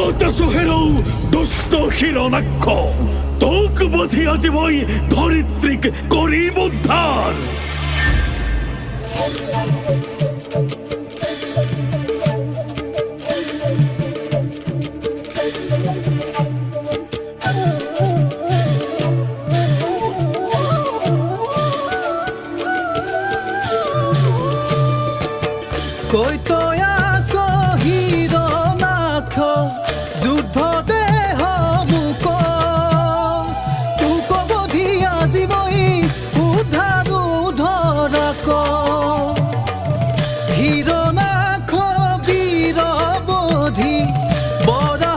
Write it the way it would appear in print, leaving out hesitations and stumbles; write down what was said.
অতসহেরৌ দুষ্ট হিরণাক্ষ তোক বধি আজ মই ধরিত্রিক করিব উদ্ধার। কই তই আছ হিরণাক্ষ যুদ্ধ দেহ মুক তোক বধি আজি মই উদ্ধাৰো ধৰাক হিরণাক্ষ বীর বধি বৰা